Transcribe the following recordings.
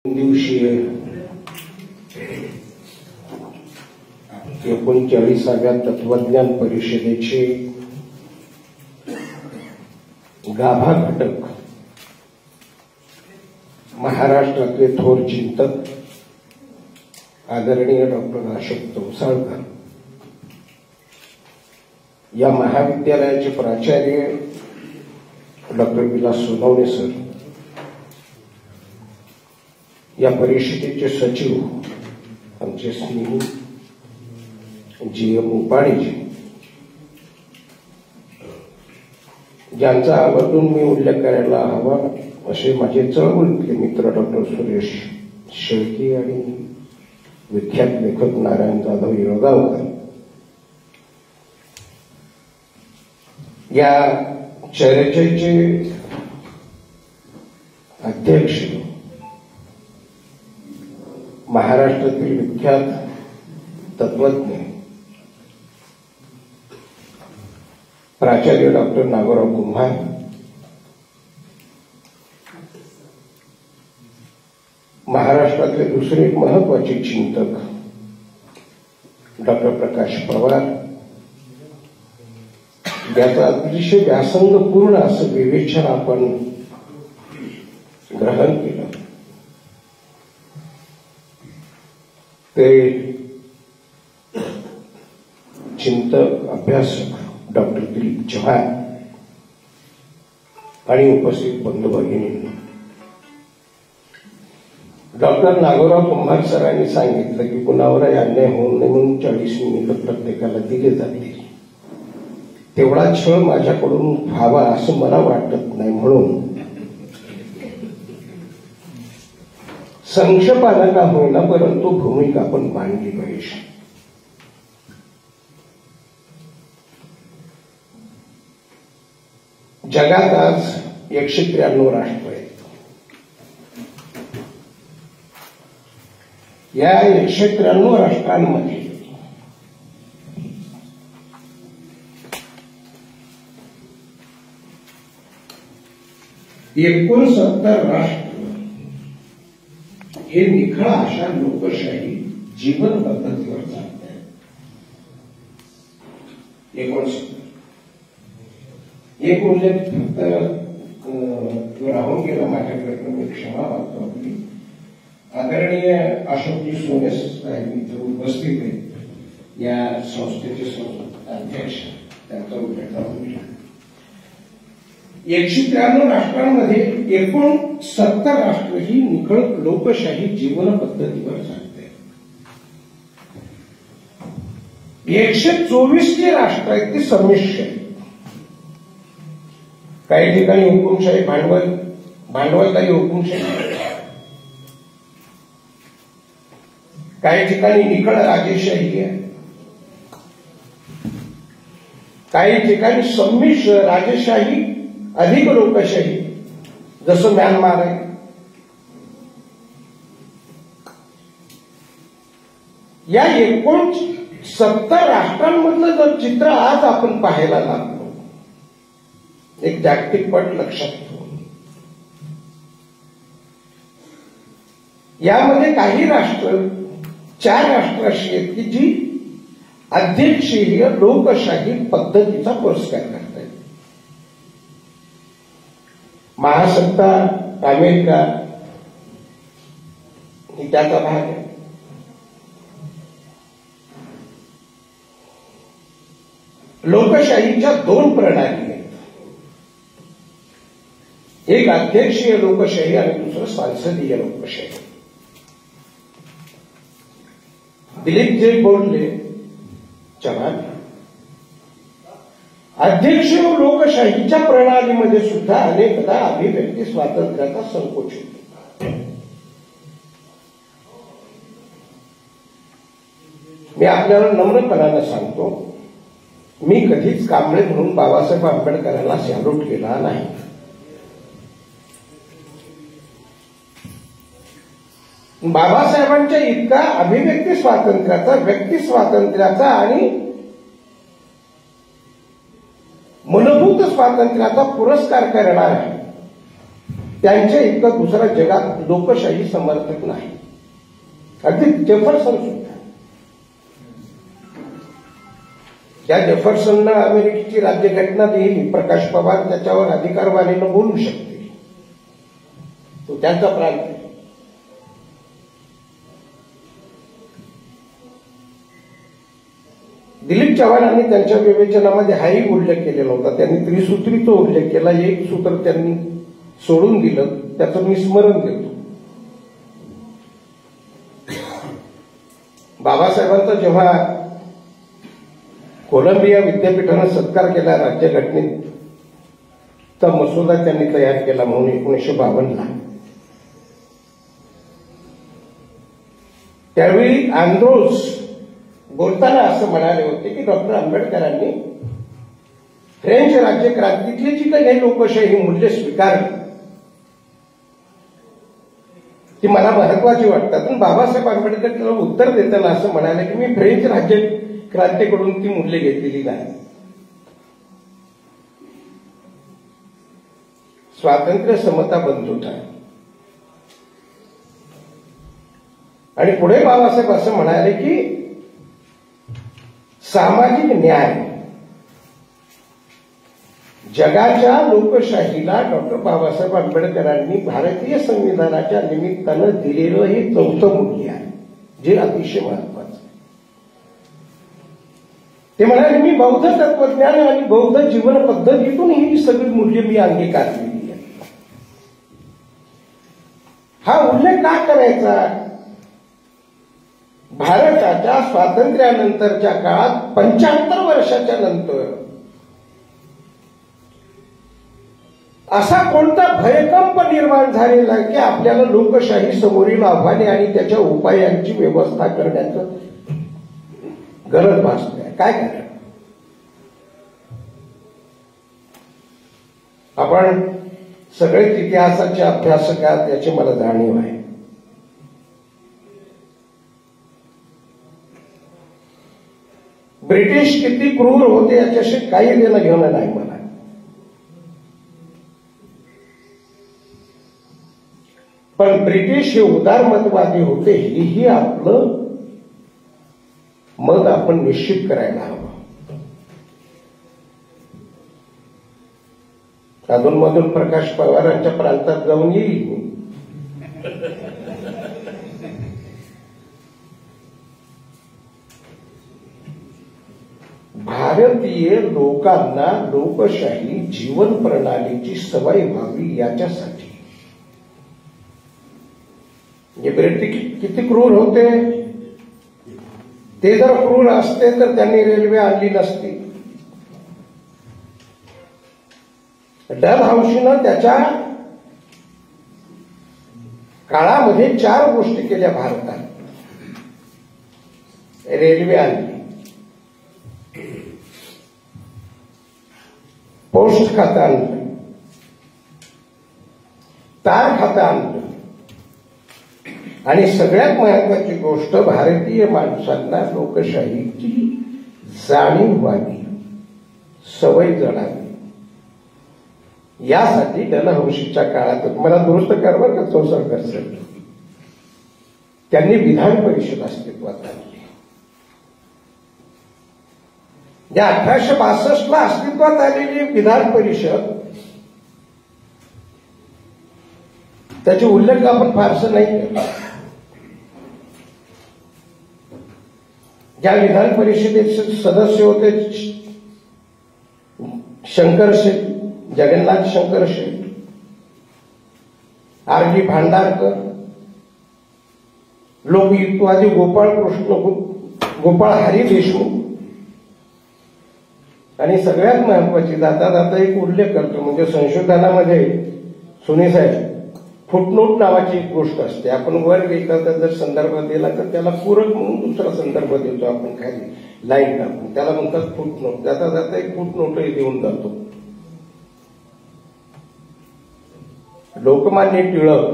दिवसीय 39व्या तत्वज्ञान परिषदेचे गाभा घटक महाराष्ट्रातले थोर चिंतक आदरणीय डॉक्टर अशोक तोंसाळकर या महाविद्यालयाचे प्राचार्य डॉक्टर विलास सोनवणे सर, या परिषदेचे सचिव आमचे स्नेही GM उपाडीजी, ज्यांचा आवर्जून मी उल्लेख करायला हवा असे माझे चळवळीतले मित्र डॉक्टर सुरेश शेळके आणि विख्यात लेखक नारायण जाधव येळगावकर, या चर्चेचे अध्यक्ष महाराष्ट्रातील विख्यात तत्वज्ञ प्राचार्य डॉक्टर नागोराव कुंभार, महाराष्ट्रातले दुसरे एक महत्वाचे चिंतक डॉक्टर प्रकाश पवार, ज्याचा अतिशय व्यासंगपूर्ण असं विवेचन आपण ग्रहण केलं, ते चिंतक अभ्यासक डॉक्टर दिलीप चव्हाण आणि उपस्थित बंधू भगिनींनी. डॉक्टर नागोराव कुंभार सरांनी सांगितलं की कुणावरही अन्याय होऊ नये म्हणून 40 मिनिटं प्रत्येकाला दिले जातील. तेवढा छळ माझ्याकडून व्हावा असं मला वाटत नाही, म्हणून संक्षेपानं का होईना परंतु भूमिका आपण मांडली पाहिजे. जगात आज 193 राष्ट्र आहेत. या 193 राष्ट्रांमध्ये एकूण 70 राष्ट्र हे निखळा अशा लोकशाही जीवन पद्धतीवर चालत आहेत. 69 एक उल्लेख फक्त राहून गेला माझ्याकडे, मी क्षमा मागतो. आपली आदरणीय अशोकजी सोने साहेब इथे उपस्थित आहेत, या संस्थेचे अध्यक्ष, त्यांचा उल्लेख राहून गेला. 193 राष्ट्रांमध्ये एकूण 70 राष्ट्र ही निखळ लोकशाही जीवन पद्धतीवर चालते. 124 जे राष्ट्र आहेत ते संमिश्र आहेत. काही ठिकाणी हुकुमशाही भांडवलदारी हुकुमशाही, काही ठिकाणी निखळ राजेशाही आहे, काही ठिकाणी संमिश्र राजेशाही अधिक लोकशाही, जसं म्यानमार आहे. या एकूण 70 राष्ट्रांमधलं जर चित्र आज आपण पाहायला लागलो, एक जागतिक पट लक्षात ठेवून, यामध्ये काही राष्ट्र, 4 राष्ट्र अशी आहेत की जी अध्यक्षीय लोकशाही पद्धतीचा पुरस्कार करतात. महासत्ता अमेरिका ही त्याचा भाग आहे. लोकशाहीच्या 2 प्रणाली आहेत, एक अध्यक्षीय लोकशाही आणि दुसरं संसदीय लोकशाही. दिलीप जे बोलले चव्हाण, अध्यक्षीय लोकशाहीच्या प्रणालीमध्ये सुद्धा अनेकदा अभिव्यक्ती स्वातंत्र्याचा संकोच होतो. मी आपल्याला नम्रपणानं सांगतो, मी कधीच कांबळे म्हणून बाबासाहेब आंबेडकरांना सॅल्यूट केला नाही. बाबासाहेबांच्या इतका अभिव्यक्ती स्वातंत्र्याचा, व्यक्ती स्वातंत्र्याचा आणि मूलभूत स्वातंत्र्याचा पुरस्कार करणार त्यांच्या इतका दुसरा जगात लोकशाही समर्थक नाही. अगदी जेफरसन सुद्धा, त्या जेफरसननं अमेरिकेची राज्यघटना दिली, प्रकाश पवार त्याच्यावर अधिकारवाणीनं बोलू शकते, तो त्यांचा प्रांत आहे. दिलीप चव्हाणांनी त्यांच्या विवेचनामध्ये हाही उल्लेख केलेला होता. त्यांनी त्रिसूत्रीचा उल्लेख केला. एक सूत्र त्यांनी सोडून दिलं, त्याचं मी स्मरण देतो. बाबासाहेबांचा जेव्हा कोलंबिया विद्यापीठानं सत्कार केला राज्यघटनेचा मसुदा त्यांनी तयार केला म्हणून 1952ला, त्यावेळी अँड्रोज बोलताना असं म्हणाले होते की डॉक्टर आंबेडकरांनी फ्रेंच राज्यक्रांतीतली जी काही लोकशाही मूल्य स्वीकारली ती मला महत्वाची वाटतात. पण बाबासाहेब आंबेडकर त्याला उत्तर देताना असं म्हणाले की मी फ्रेंच राज्यक्रांतीकडून ती मूल्य घेतलेली नाही. स्वातंत्र्य, समता, बंधुता. आणि पुढे बाबासाहेब असं म्हणाले की सामाजिक न्याय, जगाच्या लोकशाहीला डॉक्टर बाबासाहेब आंबेडकरांनी भारतीय संविधानाच्या निमित्तानं दिलेलं हे चौथं मूल्य आहे, जे अतिशय महत्वाचं आहे. ते म्हणाले मी बौद्ध तत्वज्ञान आणि बौद्ध जीवन पद्धतीतून ही सगळी मूल्य मी अंगीकारलेली आहे. हा उल्लेख का करायचा? भारताच्या स्वातंत्र्यानंतरच्या काळात 75 वर्षाच्या नंतर असा कोणता भयकंप निर्माण झालेला की आपल्याला लोकशाही समोरील आव्हाने आणि त्याच्या उपायांची व्यवस्था करण्याचं गरज भासते. काय कारण? आपण सगळेच इतिहासाचे अभ्यासक आहात याची मला जाणीव आहे. ब्रिटिश किती क्रूर होते याच्याशी काही देणं घेणं नाही मला. पण ब्रिटिश हे उदारमतवादी होते हेही आपलं मत आपण निश्चित करायला हवं. अधूनमधून प्रकाश पवारांच्या प्रांतात जाऊन येईल मी. भारतीय लोकांना लोकशाही जीवन प्रणालीची सवय व्हावी याच्यासाठी. ब्रिटिश किती क्रूर होते, ते जर क्रूर असते तर त्यांनी रेल्वे आणली नसती. डलहौसीनं त्याच्या काळामध्ये 4 गोष्टी केल्या भारतात. रेल्वे आणली, पोस्ट खातं आणलं, तार खातं आणलं आणि सगळ्यात महत्वाची गोष्ट भारतीय माणसांना लोकशाहीची जाणीव व्हावी, सवय जडावी. यासाठी डलहौसीच्या काळात मला दुरुस्त कारभार का चौसरकर सर त्यांनी विधान परिषद अस्तित्वात आणली. या 1862ला अस्तित्वात आलेली विधान परिषद, त्याचे उल्लेख आपण फारसं नाही केला. ज्या विधान परिषदेचे सदस्य होते शंकर शेठ, जगन्नाथ शंकर शेठ, आर.डी. भांडारकर, लोकहितवादी गोपाळ हरी देशमुख आणि सगळ्यात महत्वाची जाता जाता एक उल्लेख करतो म्हणजे संशोधनामध्ये सुनीसाहेब फुटनोट नावाची एक गोष्ट असते. आपण वर एखादा जर संदर्भ दिला तर त्याला पूरक म्हणून दुसरा संदर्भ देतो आपण खाली लाईन टाकून, त्याला म्हणतात फुटनोट. जाता जाता एक फुटनोटही देऊन जातो. लोकमान्य टिळक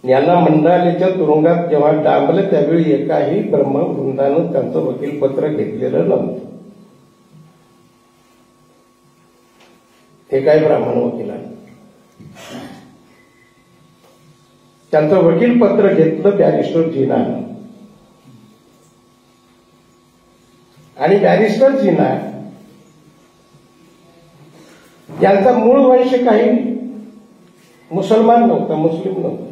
यांना मंडालेच्या तुरुंगात जेव्हा डांबलं त्यावेळी एकाही ब्रह्मवृंदानं त्यांचं वकीलपत्र घेतलेलं नव्हतं. हे काय ब्राह्मण वकिलांनी त्यांचं वकील पत्र घेतलं बॅरिस्टर जीनानं, आणि बॅरिस्टर जीना यांचा मूळ वंश काही मुसलमान नव्हता, मुस्लिम नव्हता.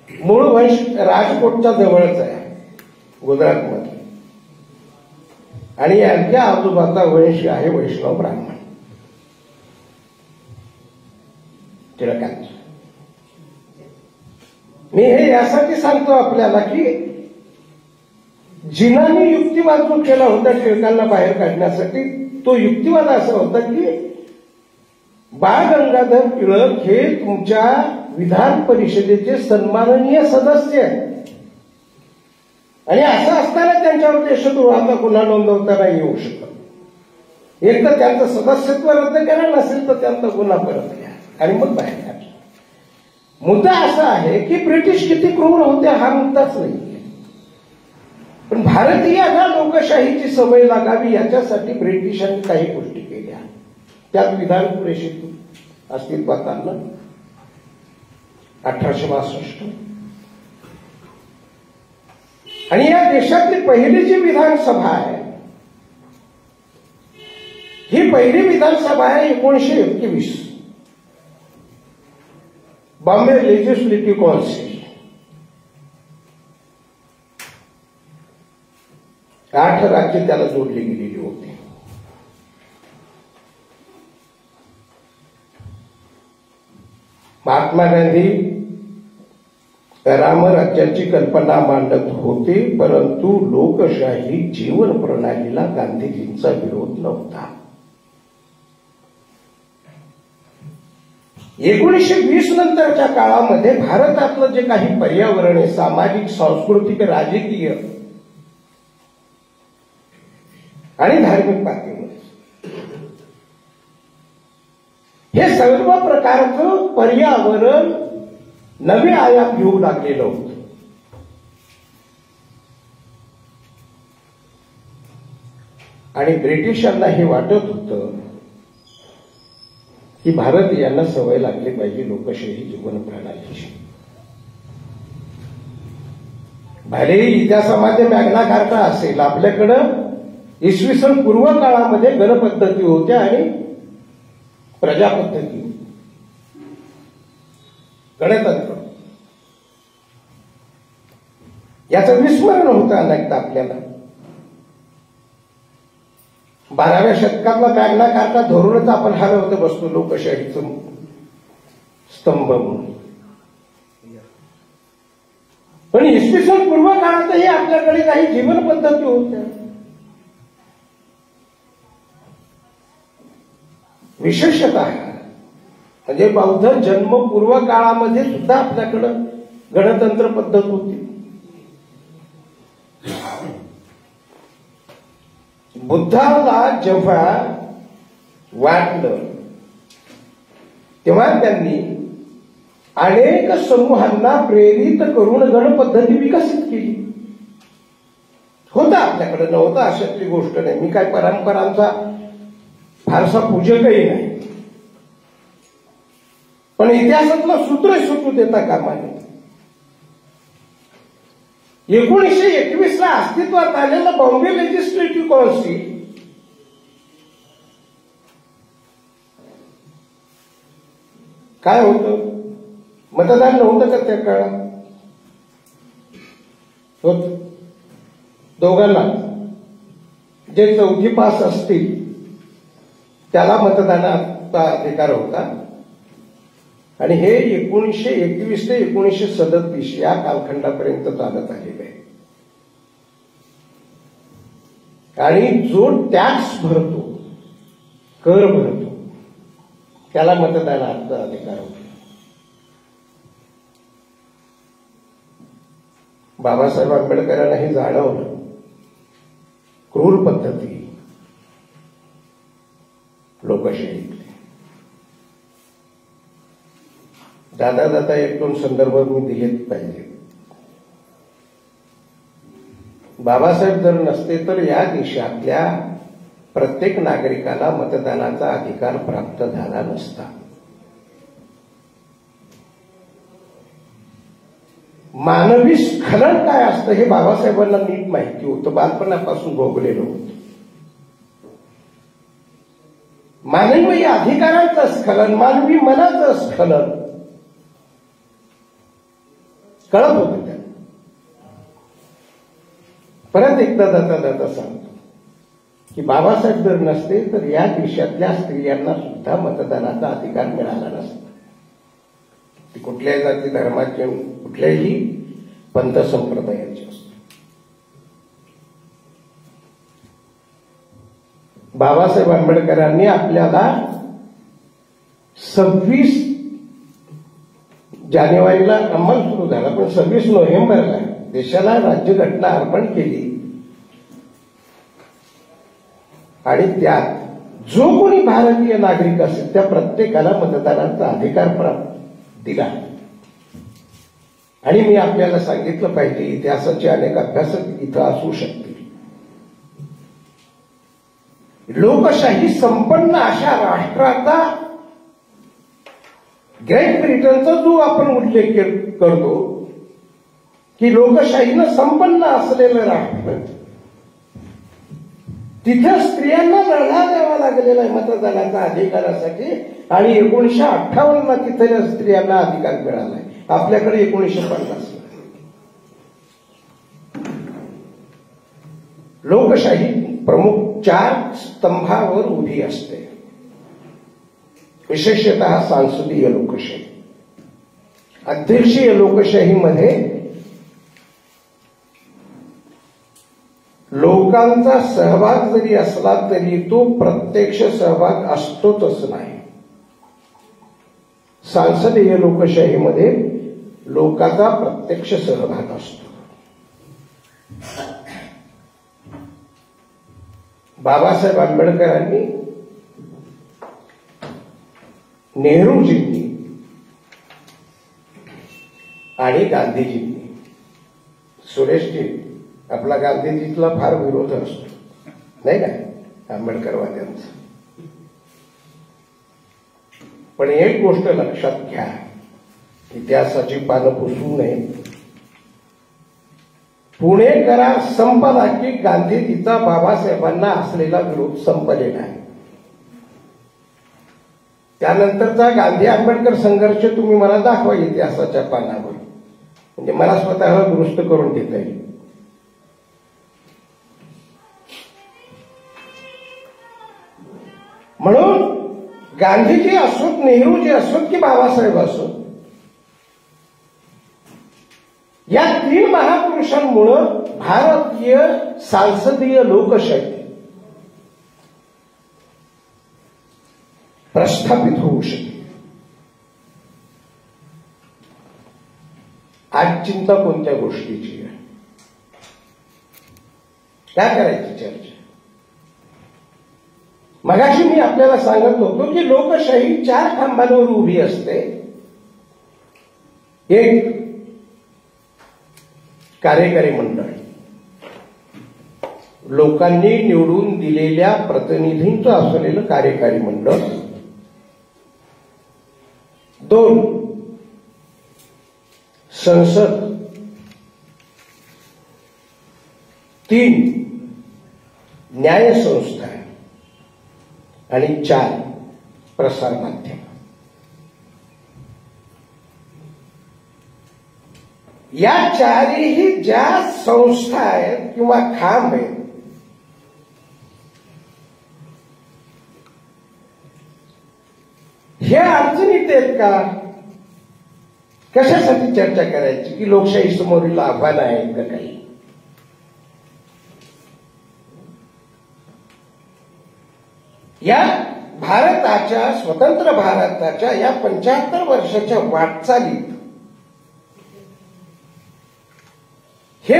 मूळ वंश राजकोटच्या जवळच आहे, गुजरातमध्ये, आणि यांच्या आजोबाचा वंश आहे वैष्णव ब्राह्मण टिळकांचा. मी हे यासाठी सांगतो आपल्याला की जिनाने युक्तिवाद जो केला होता टिळकांना बाहेर काढण्यासाठी, तो युक्तिवाद असा होता की बाळ गंगाधर टिळक हे तुमच्या विधान परिषदेचे सन्माननीय सदस्य आहेत, आणि असं असताना त्यांच्यावर देशद्रोहाचा गुन्हा नोंदवता नाही येऊ शकत. एक तर त्यांचं सदस्यत्व रद्द करा, नसेल तर त्यांचा गुन्हा परत घ्या आणि मग बाहेर काढा. मुद्दा असा आहे की ब्रिटिश किती क्रूर होते हा मुद्दाच नाही, पण भारतीयांना लोकशाहीची सवय लागावी याच्यासाठी ब्रिटिशांनी काही गोष्टी केल्या. त्यात विधान परिषद अस्तित्वात आणलं 1862, आणि या देशातली पहिली जी विधानसभा आहे, ही पहिली विधानसभा आहे 1921, बॉम्बे लेजिस्लेटिव्ह काउन्सिल. 8 राज्य त्याला जोडली गेलेली होती. महात्मा गांधी रामराज्याची कल्पना मांडत होते, परंतु लोकशाही जीवन प्रणालीला गांधीजींचा विरोध नव्हता. 1920 नंतरच्या काळामध्ये भारतातलं जे काही पर्यावरण आहे, सामाजिक, सांस्कृतिक, राजकीय आणि धार्मिक पातळीवर, हे सर्व प्रकारचं पर्यावरण नवे आयाम घेऊ लागलेलं होतं. आणि ब्रिटिशांना हे वाटत होतं की भारतीयांना सवय लागली पाहिजे लोकशाही जीवन प्रणालीची. भलेही इतिहासामध्ये मॅग्ना कार्टा असेल, आपल्याकडं इसवी सन पूर्व काळामध्ये गणपद्धती होत्या आणि प्रजापद्धती, गणतंत्र, याचं विस्मरण होतं अनेकदा आपल्याला. 12व्या शतकातला मॅग्ना कार्टा धरूनच आपण हरवत बसतो लोकशाहीचं स्तंभ म्हणून. पण इसवी सन पूर्व काळातही आपल्याकडे काही जीवन पद्धती होत्या. विशेषतः म्हणजे बौद्ध जन्मपूर्व काळामध्ये सुद्धा आपल्याकडं गणतंत्र पद्धत होती. बुद्धाला जेव्हा वाटलं तेव्हा त्यांनी अनेक समूहांना प्रेरित करून गणपद्धती विकसित केली. होता आपल्याकडे, नव्हतं अशातली गोष्ट नाही. मी काय परंपरांचा फारसा पूजकही नाही, पण इतिहासातलं सूत्र सुटू देता कामा नये. 1921 ला अस्तित्वात आलेलं बॉम्बे लेजिस्लेटिव्ह काउन्सिल काय होतं? मतदान नव्हतं का त्या काळात? होत. दोघांना जे 4थी पास असतील त्याला मतदानाचा अधिकार होता. आणि हे 1921 ते 1937 या कालखंडापर्यंत चालत आलेलं आहे. आणि जो टॅक्स भरतो, कर भरतो, त्याला मतदानाचा अधिकार होता. बाबासाहेब आंबेडकरांना हे जाणवलं. क्रूर पद्धती लोकशाहीतली. दादा एक दोन संदर्भ मी दिलेच पाहिजे. बाबासाहेब जर नसते तर या देशातल्या प्रत्येक नागरिकाला मतदानाचा अधिकार प्राप्त झाला नसता. मानवी स्खलन काय असतं हे बाबासाहेबांना नीट माहिती होतं, बालपणापासून भोगलेलं होतं. मानवी अधिकारांचं स्खलन, मानवी मनाचं स्खलन कळत होतं त्यांना. परत एकदा जाता जाता सांगतो की बाबासाहेब जर नसते तर या देशातल्या स्त्रियांना सुद्धा मतदानाचा अधिकार मिळाला नसता. ती कुठल्याही जाती धर्माचे, कुठल्याही पंथ संप्रदायाचे असते. बाबासाहेब आंबेडकरांनी आपल्याला 26 जानेवारीला अंमल सुरू झाला, पण 26 नोव्हेंबरला देशाला राज्यघटना अर्पण केली. आणि त्यात जो कोणी भारतीय नागरिक असेल त्या प्रत्येकाला मतदानाचा अधिकार प्राप्त दिला. आणि मी आपल्याला सांगितलं पाहिजे, इतिहासाचे अनेक अभ्यासक इथं असू शकतील. लोकशाही संपन्न अशा राष्ट्राचा, ग्रेट ब्रिटनचा जो आपण उल्लेख करतो की लोकशाहीनं संपन्न असलेलं राष्ट्र, तिथे स्त्रियांना लढा द्यावा लागलेला आहे मतदानाच्या अधिकारासाठी. आणि 1958ला तिथे स्त्रियांना अधिकार मिळालाय. आपल्याकडे 1950. लोकशाही प्रमुख 4 स्तंभावर उभी असते, विशेषतः सांसदीय लोकशाही. अध्यक्षीय लोकशाहीमध्ये लोकांचा सहभाग जरी असला तरी तो प्रत्यक्ष सहभाग असतोच नाही. सांसदीय लोकशाहीमध्ये लोकांचा प्रत्यक्ष सहभाग असतो. बाबासाहेब आंबेडकरांनी, नेहरूजींनी आणि गांधीजींनी, सुरेशजी आपला गांधीजीतला फार विरोध असतो नाही का आंबेडकरवाद्यांचा, पण एक गोष्ट लक्षात घ्या, इतिहासाची पानं पुसू नये. पुणे करार संपला की गांधीजीचा बाबासाहेबांना असलेला विरोध संपलेला आहे. त्यानंतरचा गांधी आंबेडकर संघर्ष तुम्ही मला दाखवा इतिहासाच्या पानावर, म्हणजे मला स्वतःला दुरुस्त करून घेता येईल. म्हणून गांधीजी असोत, नेहरूजी असोत की बाबासाहेब असोत, या 3 महापुरुषांमुळं भारतीय सांसदीय लोकशाही प्रस्थापित होऊ शकते. आज चिंता कोणत्या गोष्टीची आहे? काय करायची चर्चा? मगाशी मी आपल्याला सांगत होतो की लोकशाही 4 खांबांवर उभी असते. एक कार्यकारी मंडळ, लोकांनी निवडून दिलेल्या प्रतिनिधींचं असलेलं कार्यकारी मंडळ. 2 संसद. 3 न्यायसंस्था. आणि 4 प्रसार माध्यम. या 4ही ज्या संस्था आहेत किंवा खांब आहेत, हे अडचणीत आहेत का? कशासाठी चर्चा करायची की लोकशाही समोरील आव्हान आहे का काही? या भारताच्या, स्वतंत्र भारताच्या या 75 वर्षाच्या वाटचालीत हे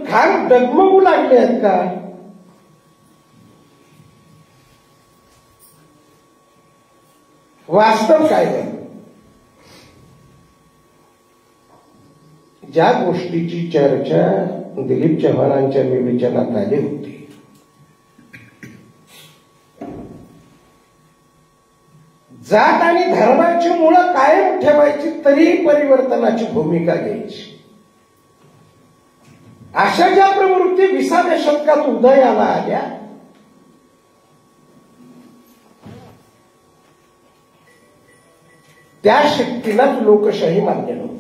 खांब डगमगू लागले आहेत का? वास्तव काय आहे? ज्या गोष्टीची चर्चा दिलीप चव्हाणांच्या विवेचनात आली होती जात आणि धर्माची मुळं कायम ठेवायची, तरीही परिवर्तनाची भूमिका घ्यायची. अशा ज्या प्रवृत्ती 20व्या शतकात उदयाला आल्या, त्या शक्तीलाच लोकशाही मान्य नव्हती.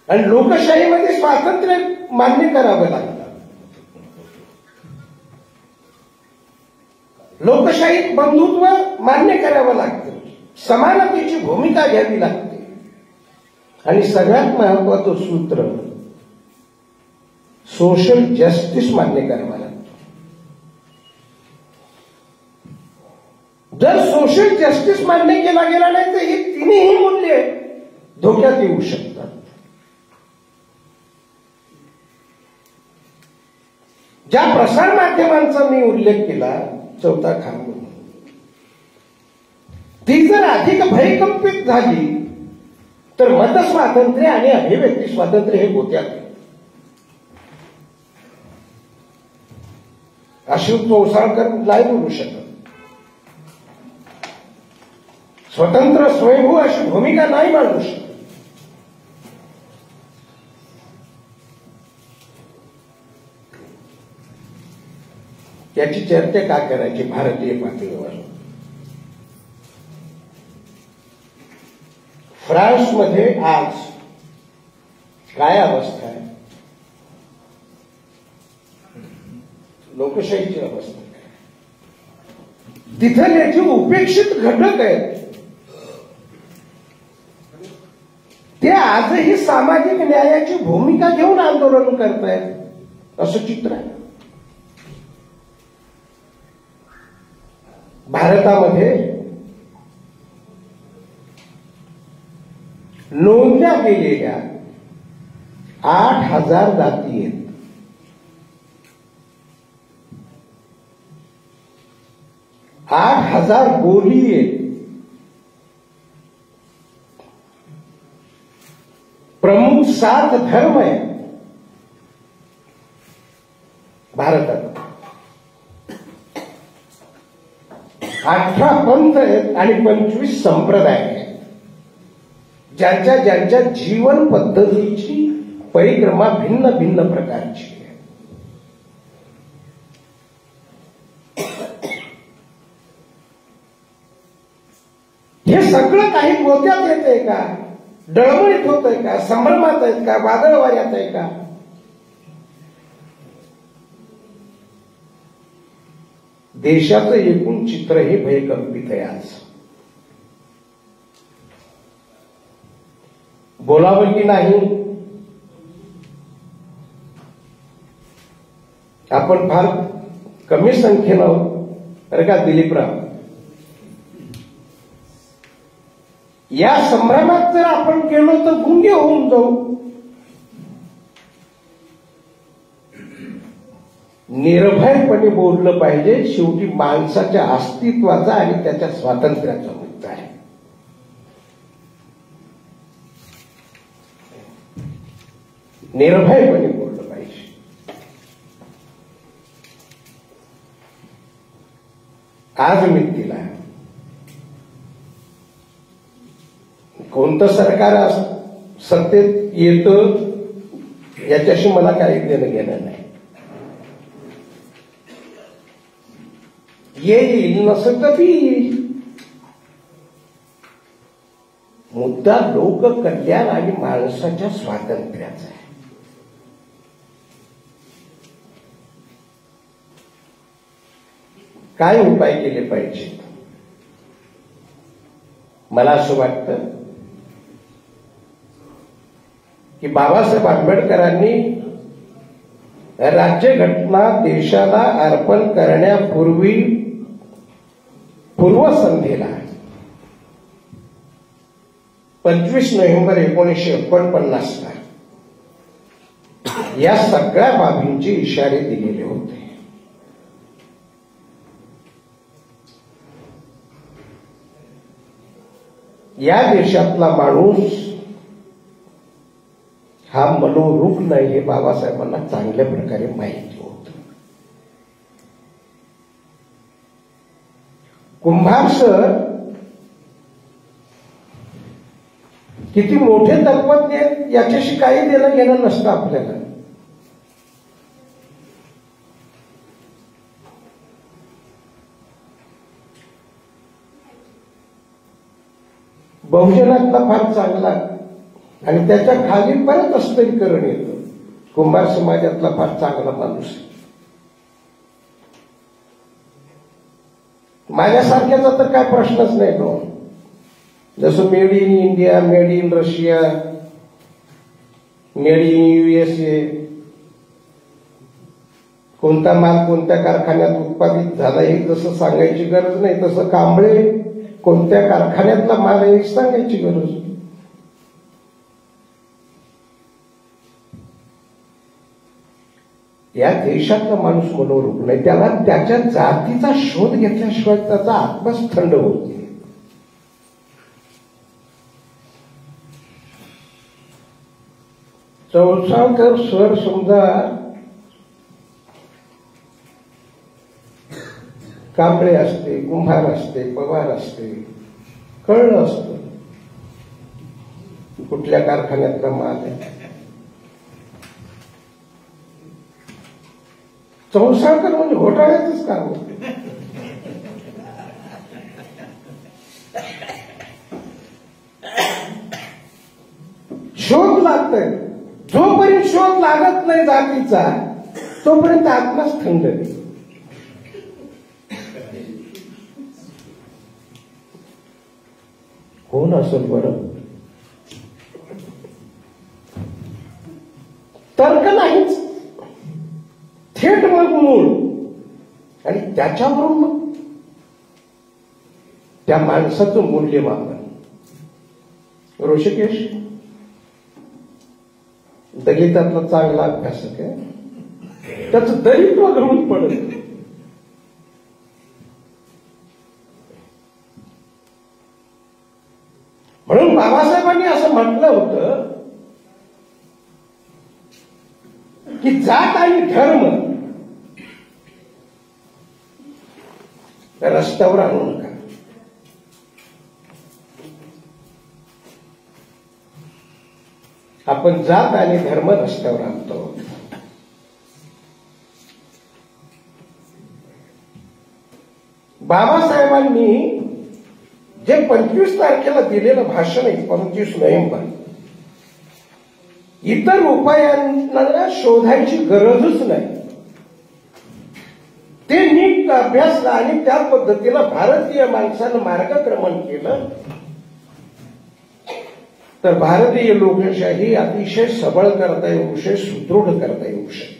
आणि लोकशाहीमध्ये स्वातंत्र्य मान्य करावं लागतं. लोकशाहीत बंधुत्व मान्य करावं लागतं. समानतेची भूमिका घ्यावी लागते. आणि सगळ्यात महत्वाचं सूत्र सोशल जस्टिस मान्य करावं लागतं. जर सोशल जस्टिस मान्य केला गेला नाही तर ही तिन्ही मूल्ये धोक्यात येऊ शकतात. ज्या प्रसार माध्यमांचा मी उल्लेख केला, चौथा खांब, ती जर अधिक भयकंपित झाली तर मतस्वातंत्र्य आणि अभिव्यक्ती स्वातंत्र्य हे गोत्यात. अशोक चौसाळकर नाही बोलू शकत. स्वतंत्र स्वयंभू अशी भूमिका नाही मांडू शकत. याची चर्चा का करायची भारतीय पातळीवर? फ्रान्समध्ये आज काय अवस्था आहे? लोकशाहीची अवस्था काय? तिथं याचे उपेक्षित घटक आहेत. ते आजही सामाजिक न्यायाची भूमिका घेऊन आंदोलन करतायत असं चित्र आहे. भारतामध्ये नोंदल्या गेलेल्या 8,000 जाती आहेत. आठ 8,000 बोली आहेत. प्रमुख 7 धर्म आहेत भारतात. 18 पंथ आहेत आणि 25 संप्रदाय आहेत. ज्यांच्या ज्यांच्या जीवन पद्धतीची परिक्रमा भिन्न भिन्न प्रकारची आहे. हे सगळं काही गोत्यात येतंय का? डळमळीत होतंय का? संभ्रमात आहेत का? वादळ वाऱ्यात आहे का? देशाचं एकूण चित्र हे भयकंपित आहे. आज बोलावं की नाही? आपण फार कमी संख्येनं बरं का दिलीपराव, या संभ्रमात जर आपण गेलो तर गुंगे होऊन जाऊ. निर्भयपणे बोललं पाहिजे. शेवटी माणसाच्या अस्तित्वाचा आणि त्याच्या स्वातंत्र्याचा मुद्दा आहे. निर्भयपणे बोललं पाहिजे. आज मी तिला कोणतं सरकार सत्तेत येतं याच्याशी मला काही देणं घेणं नाही. येईल नसं कधी येईल. मुद्दा लोककल्याण आणि माणसाच्या स्वातंत्र्याचा आहे. काय उपाय केले पाहिजेत? मला असं वाटतं की बाबासाहेब आंबेडकरांनी राज्यघटना देशाला अर्पण करण्यापूर्वी पूर्वसंध्येला 25 नोव्हेंबर 1949 ला या सगळ्या बाबींचे इशारे दिलेले होते. या देशातला माणूस हा मनोरुग्ण आहे हे बाबासाहेबांना चांगल्या प्रकारे माहिती होतं. कुंभार सर किती मोठे तत्वज्ञ आहेत याच्याशी काही देणं घेणं नसतं आपल्याला. बहुजनातला फार चांगला आणि त्याच्या खाली परत अस्तरीकरण येतं. कुंभार समाजातला फार चांगला माणूस आहे. माझ्यासारख्याचा तर काय प्रश्नच नाही तो. जसं made in India, made in Russia, made in USA, कोणता माल कोणत्या कारखान्यात उत्पादित झाला हे जसं सांगायची गरज नाही, तसं कांबळे कोणत्या कारखान्यातला माल हे सांगायची गरज. या देशातला माणूस मनोरूप नाही, त्याला त्याच्या जातीचा शोध घेतल्याशिवाय त्याचा आत्माच थंड होत नाही. चौसाळकर सर समजा कांबळे असते, कुंभार असते, पवार असते, कळलं असतं कुठल्या कारखान्यातला माल आहे. चौसाळकर म्हणजे घोटाळ्याचंच काम होते. शोध लागतोय, जोपर्यंत शोध लागत नाही जातीचा तोपर्यंत आत्माच थंड नाही. कोण असेल बरं? तर्क नाहीच, थेट मग मूळ आणि त्याच्यावरून मग त्या माणसाचं मूल्यमापन. ऋषिकेश दलितातला चांगला अभ्यासक आहे, त्याचं दलित्व घडून पडत. म्हणून बाबासाहेबांनी असं म्हटलं होतं की जात आणि धर्म रस्त्यावर आणू नका. आपण जात आणि धर्म रस्त्यावर आणतो. बाबासाहेबांनी जे 25 तारखेला दिलेलं भाषण आहे, 25 नोव्हेंबर, इतर उपायांना शोधायची गरजच नाही. ते नीट अभ्यासलं आणि त्या पद्धतीनं भारतीय माणसानं मार्गक्रमण केलं तर भारतीय लोकशाही अतिशय सबळ करता येऊ शकते, सुदृढ करता येऊ शकते.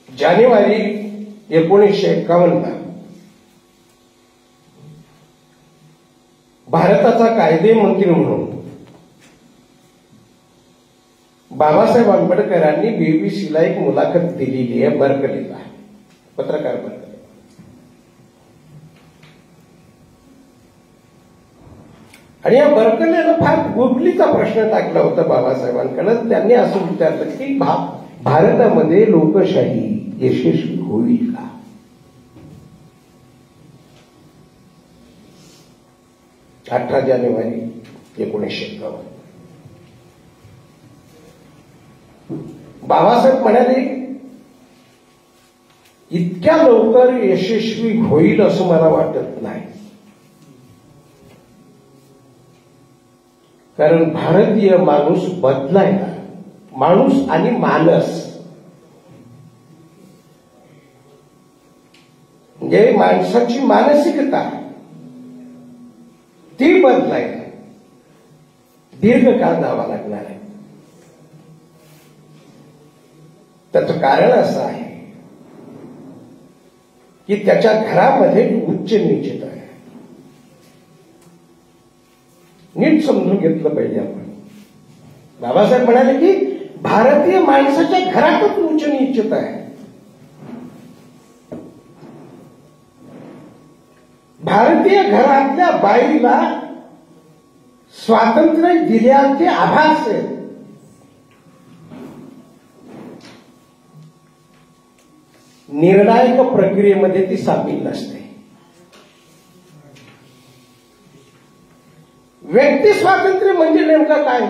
जानेवारी 1951 भारताचा कायदे मंत्री म्हणून बाबासाहेब आंबेडकरांनी बीबीसीला एक मुलाखत दिलेली आहे, बर्कलीला, पत्रकार बर्कली. आणि या बर्कलीनं फार गुगलीचा प्रश्न टाकला होता बाबासाहेबांकडे. त्यांनी असं विचारलं की भारतामध्ये लोकशाही यशस्वी होईल का? जानेवारी 1951 बाबासाहेब म्हणाले इतक्या लवकर यशस्वी होईल असं मला वाटत नाही, कारण भारतीय माणूस बदलायला, माणूस आणि मानस म्हणजे माणसाची मानसिकता ती बदलायला दीर्घकाळ जावा लागणार आहे. त्याचं कारण असं आहे की त्याच्या घरामध्ये उच्च नीचित आहे. नीट समजून घेतलं पाहिजे आपण. बाबासाहेब म्हणाले की भारतीय माणसाच्या घरातच उच्च नीचित आहे. भारतीय घरातल्या बाईला स्वातंत्र्य दिल्याचे आभास आहे. निर्णायक प्रक्रियेमध्ये ती सामील नसते. व्यक्ती स्वातंत्र्य म्हणजे नेमकं काय?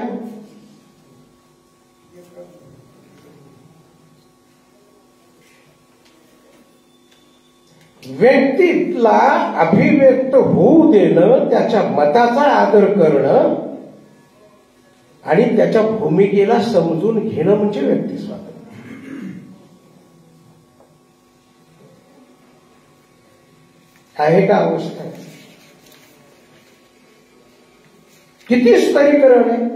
व्यक्तीला अभिव्यक्त होऊ देणं, त्याच्या मताचा आदर करणं आणि त्याच्या भूमिकेला समजून घेणं म्हणजे व्यक्ती स्वातंत्र्य. आहे का अवस्था? किती स्तरीकरण आहे?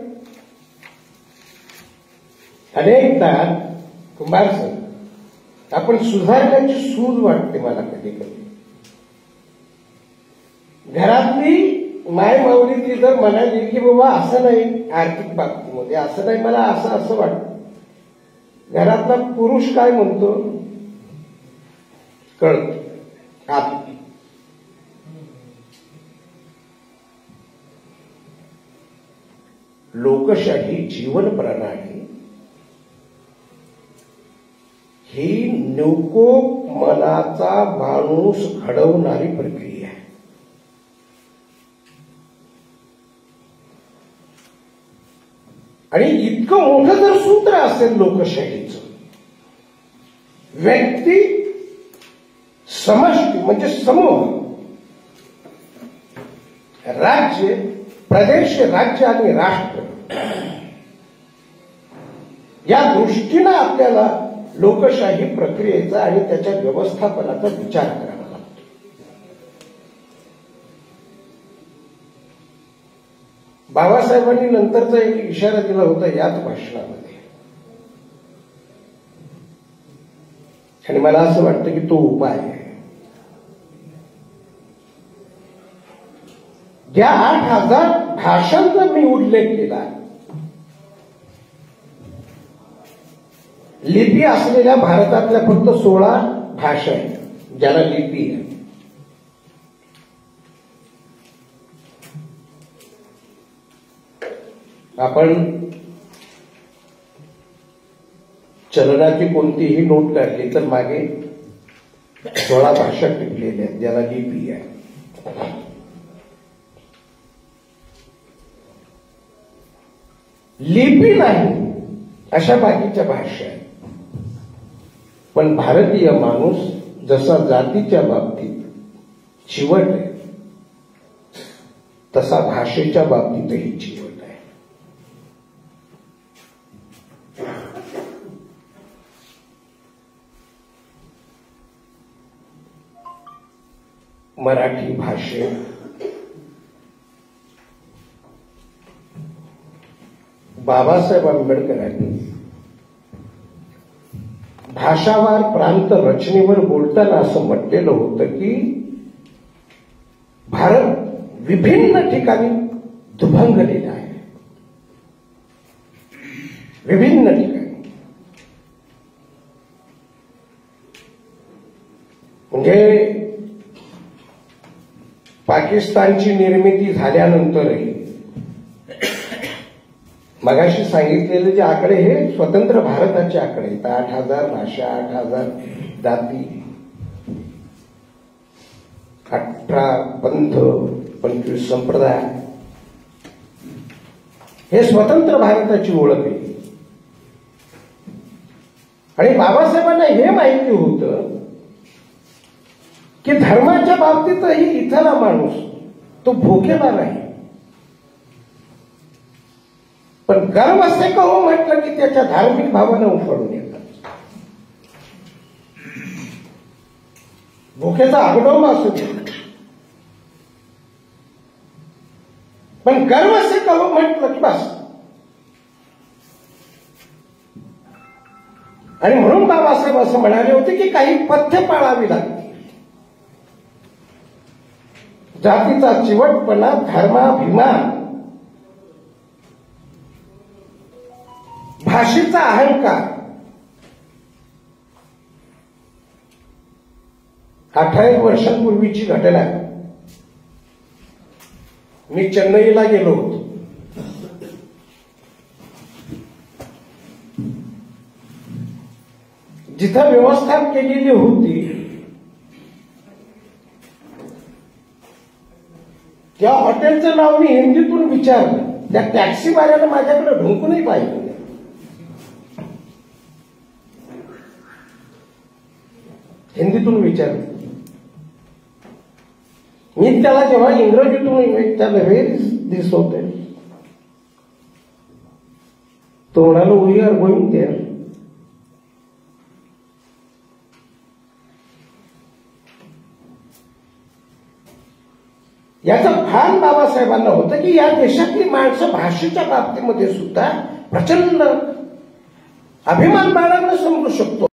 अनेकदा कुमार सर, आपण सुधारण्याची सूज वाटते मला कधी कधी. घरातली माय माऊली ती जर म्हणाली की बाबा असं नाही, आर्थिक बाबतीमध्ये असं नाही, मला असं असं वाटतं, घरातला पुरुष काय म्हणतो कळत आत. लोकशाही जीवन प्रणाली ही नको मनाचा माणूस घडवणारी प्रक्रिया आहे. आणि इतकं मोठं जर सूत्र असेल लोकशाहीचं, व्यक्ती, समष्टी म्हणजे समूह, राज्य, प्रदेश, राज्य आणि राष्ट्र या दृष्टीनं आपल्याला लोकशाही प्रक्रियेचा आणि त्याच्या व्यवस्थापनाचा विचार करावा लागतो. बाबासाहेबांनी नंतरचा एक इशारा दिला होता याच भाषणामध्ये, आणि मला असं वाटतं की तो उपाय आहे. ज्या 8,000 भाषांचा मी उल्लेख केला, लिपी असलेल्या भारतातल्या फक्त 16 भाषा आहेत ज्याला लिपी आहे. आपण चलनाची कोणतीही नोट काढली तर मागे 16 भाषा टिकलेल्या आहेत ज्याला लिपी आहे. लिपी नाही अशा बाकीच्या भाषा आहेत. पण भारतीय माणूस जसा जातीच्या बाबतीत चिवट आहे, तसा भाषेच्या बाबतीतही चिवट आहे. मराठी भाषेत बाबासाहेब आंबेडकरांनी भाषावार प्रांत रचनेवर बोलताना असं म्हटलेलं होतं की भारत विभिन्न ठिकाणी दुभंगलेला आहे. विभिन्न ठिकाणी म्हणजे पाकिस्तानची निर्मिती झाल्यानंतरही मगाशी सांगितलेले जे आकडे हे स्वतंत्र भारताचे आकडे आहेत. 8,000 भाषा, 8,000 जाती, 18 पंथ, 25 संप्रदाय, हे स्वतंत्र भारताची ओळख आहे. आणि बाबासाहेबांना हे माहिती होतं की धर्माच्या बाबतीतही इथला माणूस तो भोकेला नाही. पण गर्व असे का हो म्हटलं की त्याच्या धार्मिक भावना उफाळून येतात. भुकेचा आगडोंब असू दे, पण गर्व असे का हो म्हटलं की बस. आणि म्हणून बाबासाहेब असं म्हणाले होते की काही पथ्य पाळावी लागतील. जातीचा चिवटपणा, धर्माभिमान, भाषेचा अहंकार, 18 वर्षांपूर्वीची घटना. मी चेन्नईला गेलो होतो. जिथं व्यवस्था केलेली होती त्या हॉटेलचं नाव मी हिंदीतून विचारलं, त्या टॅक्सीवाल्यानं माझ्याकडे ढुंकूनही पाहिलं. हिंदीतून विचारलं. मी त्याला जेव्हा इंग्रजीतून त्याला व्हेरी दिस होते, तो म्हणाला वी आर गोइंग देअर. याचं भान बाबासाहेबांना होतं की या देशातली माणसं भाषेच्या बाबतीमध्ये सुद्धा प्रचंड अभिमान बाळगणं समजू शकतो.